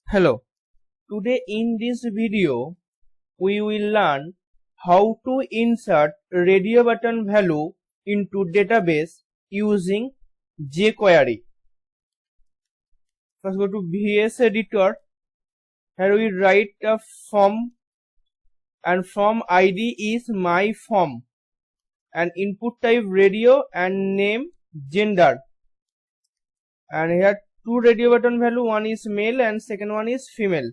Hello, today in this video we will learn how to insert radio button value into database using jQuery. First go to VS Editor. Here we write a form and form ID is my form and input type radio and name gender, and here two radio button value, one is male and second one is female,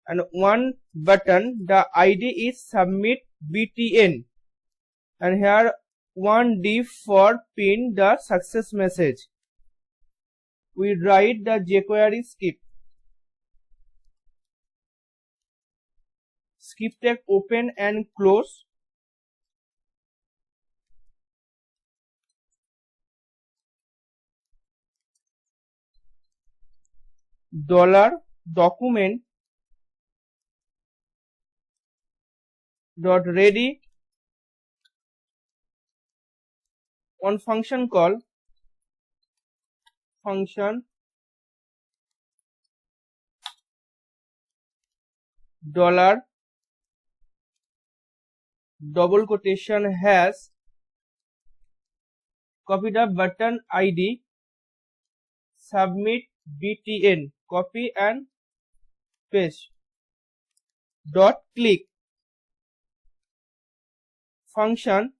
and one button the ID is submit btn, and here one div for pin the success message. We write the jQuery skip tag open and close, $document dot ready, one function call function dollar double quotation has, copy the button ID, submit btn, copy and paste, dot click function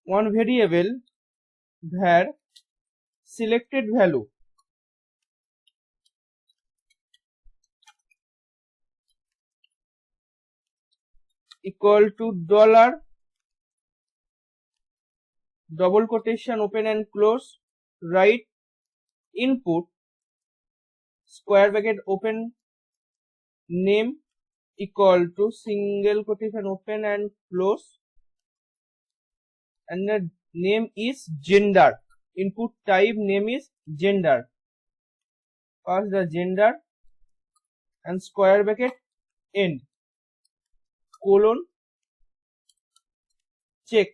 one variable var selected value equal to dollar double quotation open and close, write input square bracket open name equal to single quotation open and close, and the name is gender, input type name is gender, pass the gender and square bracket end colon check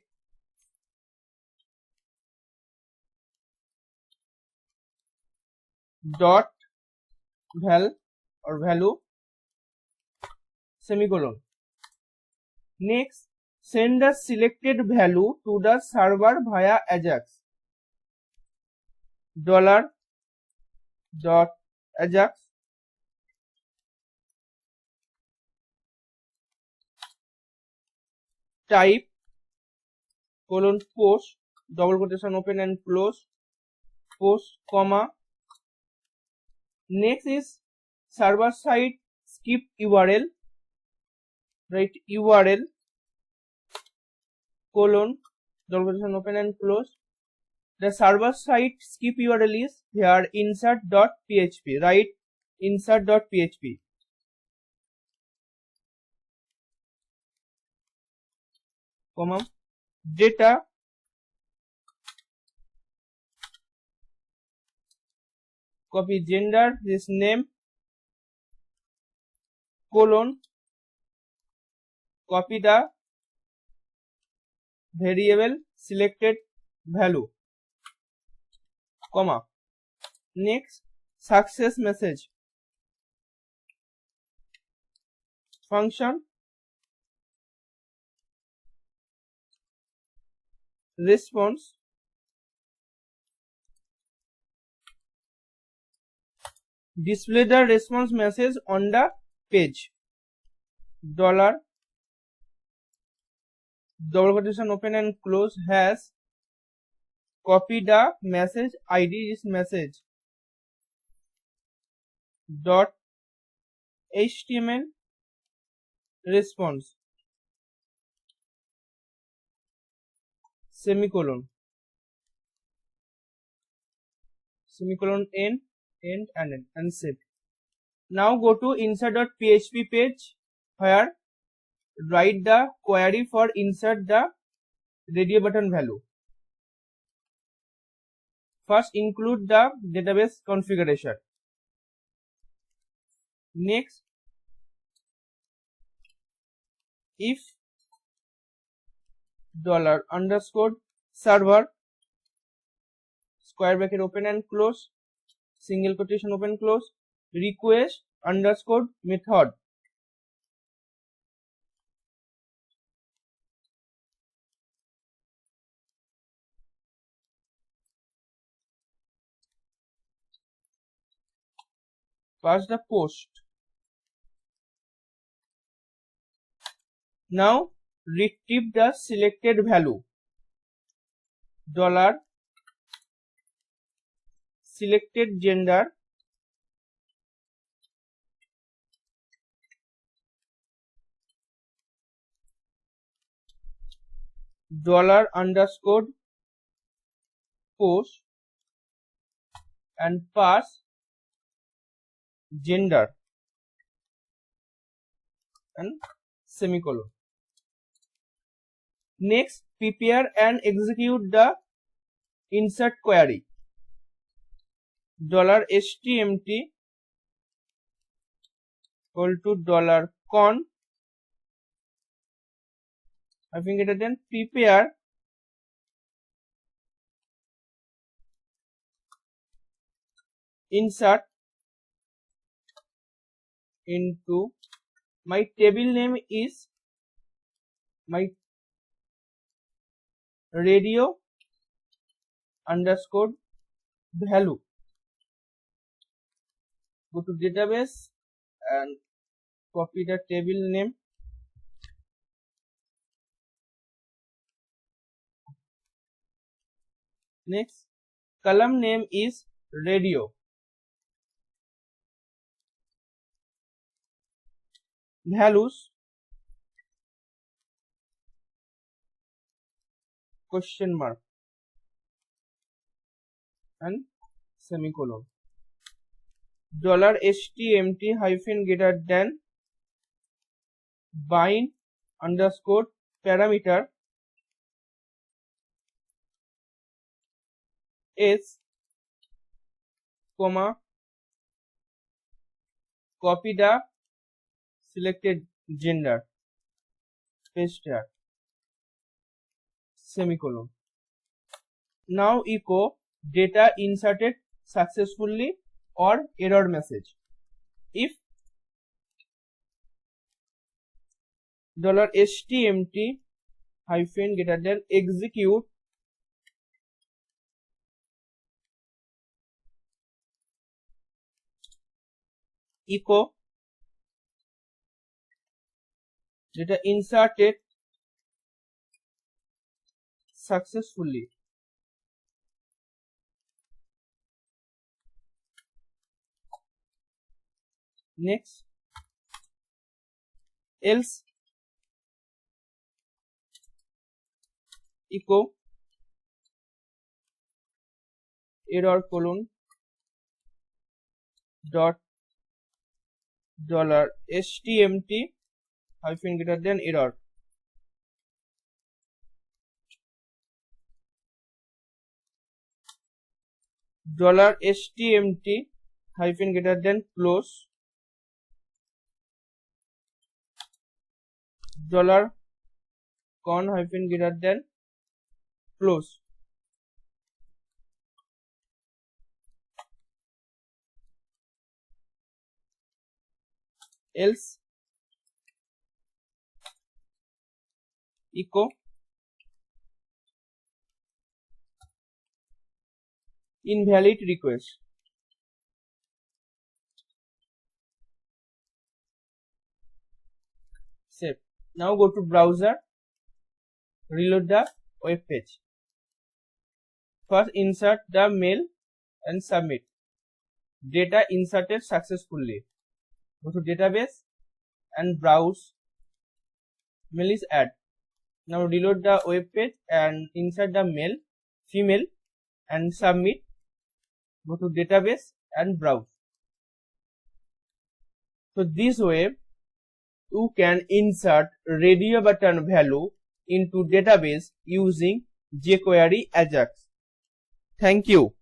dot value semicolon. Next, send the selected value to the server via AJAX. $.AJAX type colon post double quotation open and close post comma. Next is server side skip URL, write URL colon double quotation open and close. The server side skip URL is here insert.php, write insert.php, comma data copy gender this name colon copy the variable selected value, comma. Next, success message function response display the response message on the page, dollar double quotation open and close has, copy the message ID is message dot html response semicolon end and save. Now go to insert.php page where write the query for insert the radio button value. First include the database configuration. Next, if $_server square bracket open and close, single quotation open close, request underscore method. Pass the post. Now retrieve the selected value. Dollar selected gender dollar underscore post and pass gender and semicolon. Next, prepare and execute the insert query. $stmt equal to $con greater than prepare insert into my table name is my radio underscore value. Go to database and copy the table name. Next, column name is radio. Values question mark and semicolon. $stmt hyphen greater than bind underscore parameter s comma copy the selected gender, paste here, semicolon. Now echo data inserted successfully or error message. If $stmt hyphen greater than execute echo data inserted successfully. Next, else echo error colon dot $stmt hyphen greater than error. $stmt hyphen greater than close $con hyphen greater than close. Else echo invalid request. Save. Now go to browser, reload the web page. First insert the mail and submit. Data inserted successfully. Go to database and browse. Mail is add. Now reload the web page and insert the mail, female, and submit. Go to database and browse. So this way you can insert radio button value into database using jQuery AJAX. Thank you.